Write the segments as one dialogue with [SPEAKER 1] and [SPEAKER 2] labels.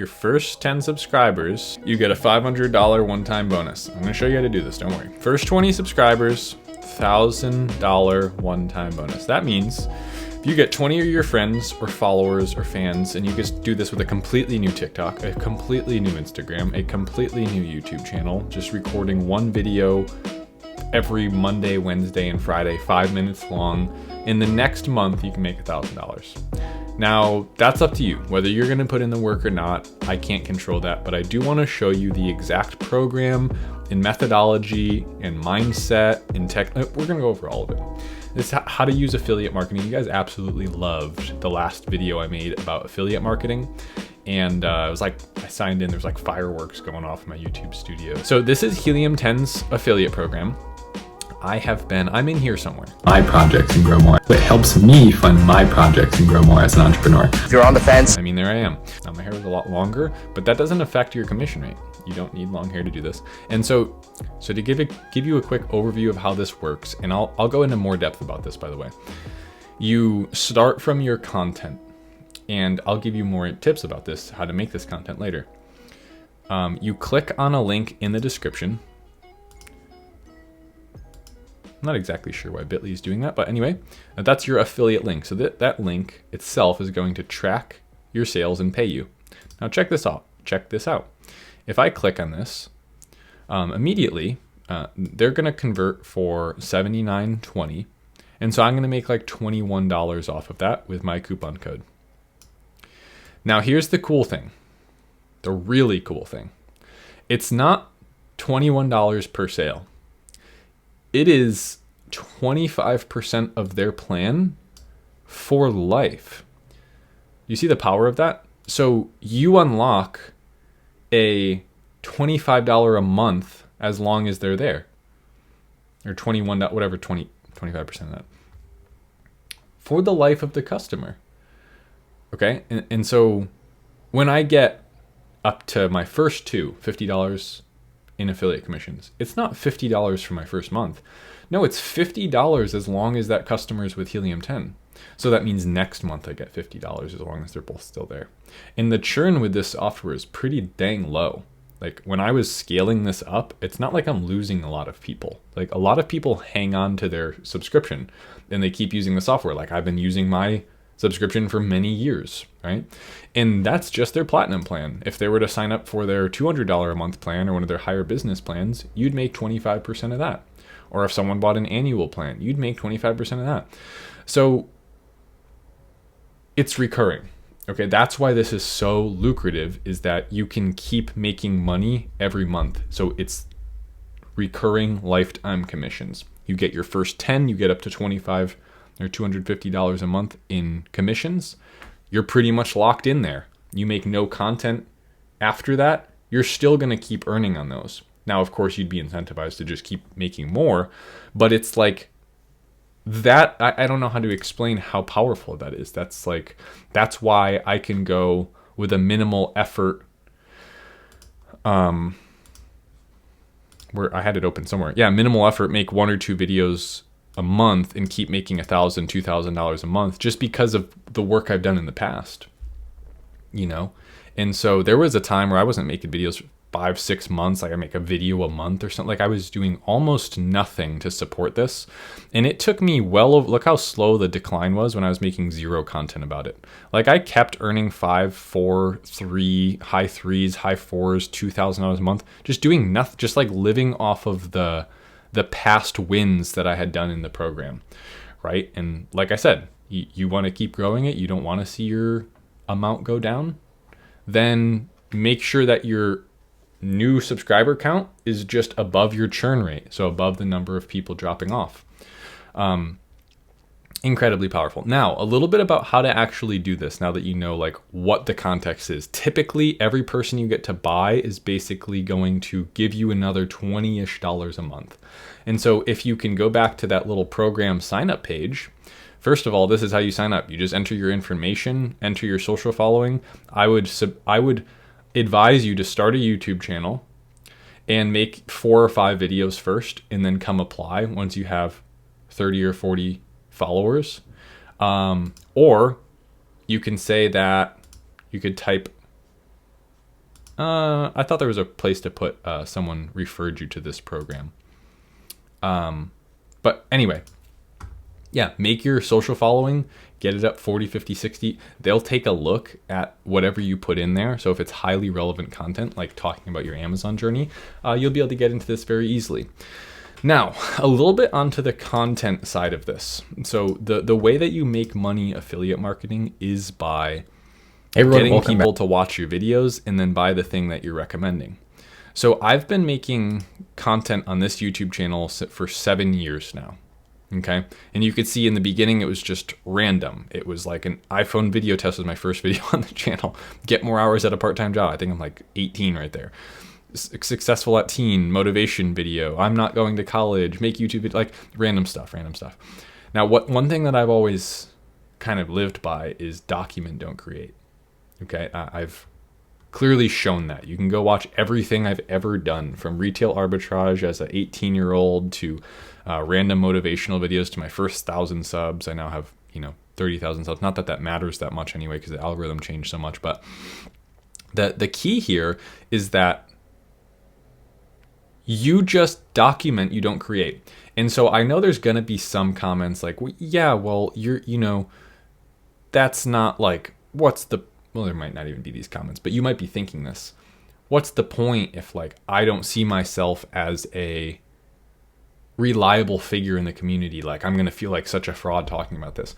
[SPEAKER 1] Your first 10 subscribers, you get a $500 one-time bonus. I'm gonna show you how to do this, don't worry. First 20 subscribers, $1,000 one-time bonus. That means if you get 20 of your friends or followers or fans, and you just do this with a completely new TikTok, a completely new Instagram, a completely new YouTube channel, just recording one video every Monday, Wednesday, and Friday, 5 minutes long. In the next month, you can make $1,000. Now, that's up to you, whether you're gonna put in the work or not. I can't control that, but I do wanna show you the exact program and methodology and mindset and tech. We're gonna go over all of it. This is how to use affiliate marketing. You guys absolutely loved the last video I made about affiliate marketing. And it was like, I signed in, there's like fireworks going off in my YouTube studio. So this is Helium 10's affiliate program. I'm in here somewhere. My projects and grow more. It helps me fund my projects and grow more as an entrepreneur.
[SPEAKER 2] If you're on the fence.
[SPEAKER 1] I mean, there I am. Now my hair is a lot longer, but that doesn't affect your commission rate. You don't need long hair to do this. And so to give you a quick overview of how this works, and I'll go into more depth about this, by the way. You start from your content, and I'll give you more tips about this, how to make this content later. You click on a link in the description. I'm not exactly sure why Bitly is doing that, but anyway, that's your affiliate link. So that link itself is going to track your sales and pay you. Now check this out. If I click on this, immediately, they're gonna convert for $79.20. And so I'm gonna make like $21 off of that with my coupon code. Now here's the cool thing, the really cool thing. It's not $21 per sale. It is 25% of their plan for life. You see the power of that? So you unlock a $25 a month as long as they're there. Or 21, whatever, 25% of that. For the life of the customer. Okay? And so when I get up to my first $50 in affiliate commissions, it's not $50 for my first month. No, it's $50 as long as that customer is with Helium 10. So that means next month I get $50 as long as they're both still there. And the churn with this software is pretty dang low. Like when I was scaling this up, it's not like I'm losing a lot of people. Like a lot of people hang on to their subscription and they keep using the software. Like I've been using my subscription for many years, right? And that's just their platinum plan. If they were to sign up for their $200 a month plan or one of their higher business plans, you'd make 25% of that. Or if someone bought an annual plan, you'd make 25% of that. So it's recurring. Okay, that's why this is so lucrative, is that you can keep making money every month. So it's recurring lifetime commissions. You get your first 10, you get up to 25 or $250 a month in commissions. You're pretty much locked in there. You make no content after that, you're still gonna keep earning on those. Now, of course, you'd be incentivized to just keep making more, but it's like that, I don't know how to explain how powerful that is. That's why I can go with a minimal effort, where I had it open somewhere. Yeah, minimal effort, make 1 or 2 videos a month and keep making $1,000, $2,000 a month just because of the work I've done in the past, you know? And so there was a time where I wasn't making videos for 5-6 months. Like I make a video a month or something. Like I was doing almost nothing to support this. And it took me look how slow the decline was when I was making 0 content about it. Like I kept earning 5, 4, 3, high 3s, high 4s, $2,000 a month, just doing nothing, just like living off of the past wins that I had done in the program, right? And like I said, you want to keep growing it. You don't want to see your amount go down. Then make sure that your new subscriber count is just above your churn rate. So above the number of people dropping off. Incredibly powerful. Now, a little bit about how to actually do this now that you know like what the context is. Typically, every person you get to buy is basically going to give you another $20-ish a month. And so if you can go back to that little program sign up page, first of all, this is how you sign up. You just enter your information, enter your social following. I would advise you to start a YouTube channel and make 4 or 5 videos first and then come apply once you have 30 or 40 followers. Or you can say that you could type I thought there was a place to put someone referred you to this program. But anyway, yeah, make your social following, get it up 40, 50, 60. They'll take a look at whatever you put in there. So if it's highly relevant content, like talking about your Amazon journey, you'll be able to get into this very easily. Now, a little bit onto the content side of this. So the way that you make money affiliate marketing is by getting people to watch your videos and then buy the thing that you're recommending. So I've been making content on this YouTube channel for 7 years now. Okay. And you could see in the beginning, it was just random. It was like an iPhone video test was my first video on the channel. Get more hours at a part-time job. I think I'm like 18 right there. Successful at teen, motivation video. I'm not going to college, make YouTube video, like random stuff. Now, one thing that I've always kind of lived by is document, don't create. Okay. I've clearly shown that. You can go watch everything I've ever done, from retail arbitrage as an 18-year-old to random motivational videos to my first 1,000 subs. I now have 30,000 subs. Not that that matters that much anyway, because the algorithm changed so much. But the key here is that you just document, you don't create. And so I know there's gonna be some comments like, well, yeah, well, that's not like, well, there might not even be these comments, but you might be thinking this. What's the point if like I don't see myself as a reliable figure in the community? Like I'm going to feel like such a fraud talking about this.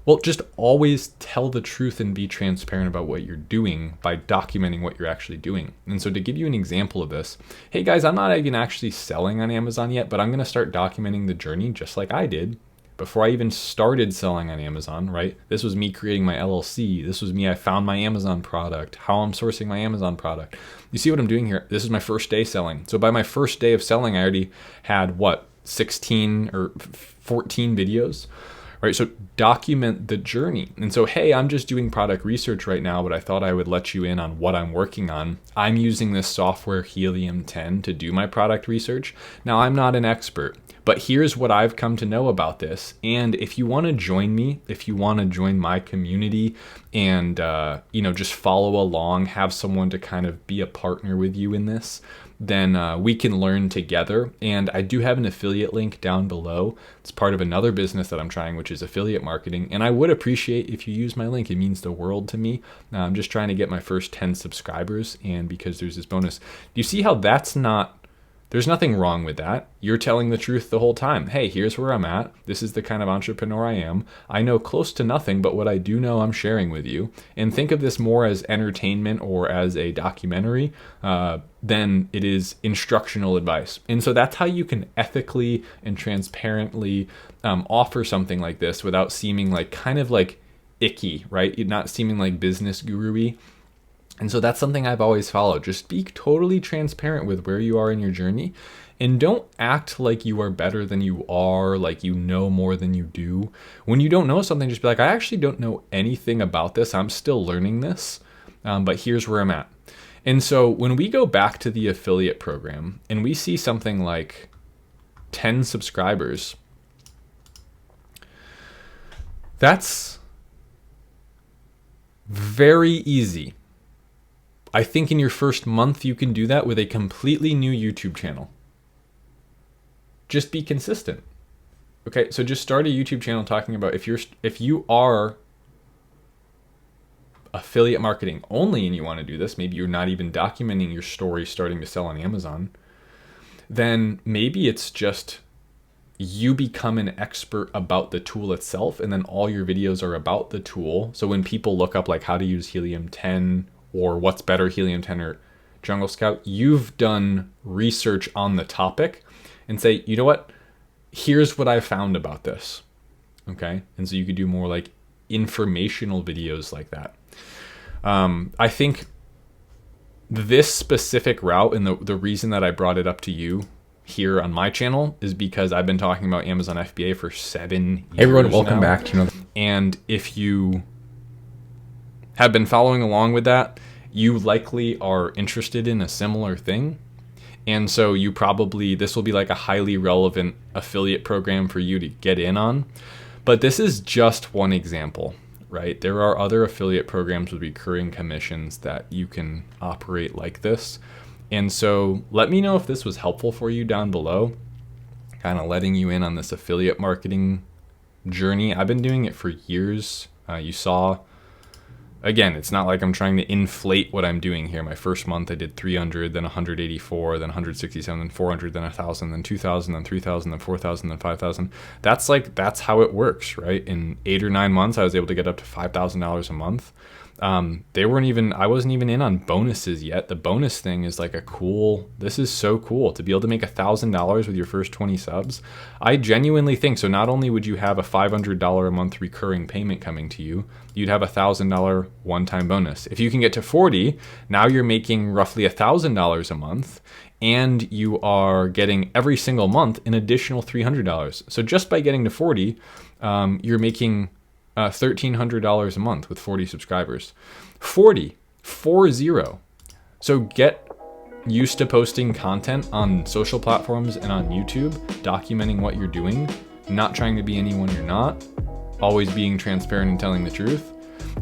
[SPEAKER 1] Well, just always tell the truth and be transparent about what you're doing by documenting what you're actually doing. And so to give you an example of this, hey guys, I'm not even actually selling on Amazon yet, but I'm going to start documenting the journey just like I did before I even started selling on Amazon, right? This was me creating my LLC. This was me, I found my Amazon product, how I'm sourcing my Amazon product. You see what I'm doing here? This is my first day selling. So by my first day of selling, I already had 16 or 14 videos, right? So document the journey. And so, hey, I'm just doing product research right now, but I thought I would let you in on what I'm working on. I'm using this software Helium 10 to do my product research. Now, I'm not an expert, but here's what I've come to know about this. And if you want to join me, if you want to join my community and, just follow along, have someone to kind of be a partner with you in this, then we can learn together. And I do have an affiliate link down below. It's part of another business that I'm trying, which is affiliate marketing. And I would appreciate if you use my link. It means the world to me. I'm just trying to get my first 10 subscribers. And because there's this bonus, do you see how there's nothing wrong with that. You're telling the truth the whole time. Hey, here's where I'm at. This is the kind of entrepreneur I am. I know close to nothing, but what I do know, I'm sharing with you. And think of this more as entertainment or as a documentary than it is instructional advice. And so that's how you can ethically and transparently offer something like this without seeming like kind of like icky, right? Not seeming like business guru-y. And so that's something I've always followed. Just be totally transparent with where you are in your journey, and don't act like you are better than you are, like you know more than you do. When you don't know something, just be like, I actually don't know anything about this. I'm still learning this, but here's where I'm at. And so when we go back to the affiliate program and we see something like 10 subscribers, that's very easy. I think in your first month, you can do that with a completely new YouTube channel. Just be consistent. Okay, so just start a YouTube channel talking about if you are affiliate marketing only and you want to do this, maybe you're not even documenting your story starting to sell on Amazon, then maybe it's just you become an expert about the tool itself, and then all your videos are about the tool. So when people look up like how to use Helium 10 or what's better, Helium 10 or Jungle Scout, you've done research on the topic and say, you know what, here's what I found about this. Okay. And so you could do more like informational videos like that. I think this specific route, and the reason that I brought it up to you here on my channel is because I've been talking about Amazon FBA for 7 years.
[SPEAKER 2] Hey everyone, welcome back to another.
[SPEAKER 1] And if you have been following along with that, you likely are interested in a similar thing. And so this will be like a highly relevant affiliate program for you to get in on. But this is just one example. right? There are other affiliate programs with recurring commissions that you can operate like this. And so let me know if this was helpful for you down below, kind of letting you in on this affiliate marketing journey. I've been doing it for years. You saw, again, it's not like I'm trying to inflate what I'm doing here. My first month I did 300, then 184, then 167, then 400, then 1,000, then 2,000, then 3,000, then 4,000, then 5,000. That's how it works, right? In 8 or 9 months, I was able to get up to $5,000 a month. I wasn't even in on bonuses yet. The bonus thing is like this is so cool to be able to make $1,000 with your first 20 subs. I genuinely think so. Not only would you have a $500 a month recurring payment coming to you, you'd have $1,000 one-time bonus. If you can get to 40, now you're making roughly $1,000 a month, and you are getting every single month an additional $300. So just by getting to 40, you're making $1,300 a month with 40 subscribers. 40. So get used to posting content on social platforms and on YouTube, documenting what you're doing, not trying to be anyone you're not, always being transparent and telling the truth,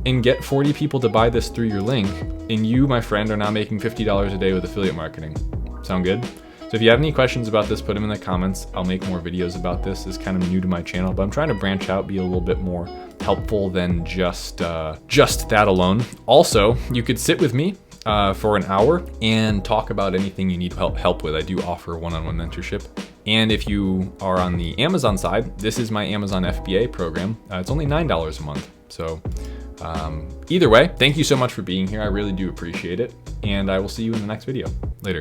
[SPEAKER 1] and get 40 people to buy this through your link, and you, my friend, are now making $50 a day with affiliate marketing. Sound good? So if you have any questions about this, put them in the comments. I'll make more videos about this. It's kind of new to my channel, but I'm trying to branch out, be a little bit more helpful than just that alone. Also, you could sit with me for an hour and talk about anything you need help with. I do offer one-on-one mentorship. And if you are on the Amazon side, this is my Amazon FBA program. It's only $9 a month. So either way, thank you so much for being here. I really do appreciate it. And I will see you in the next video. Later.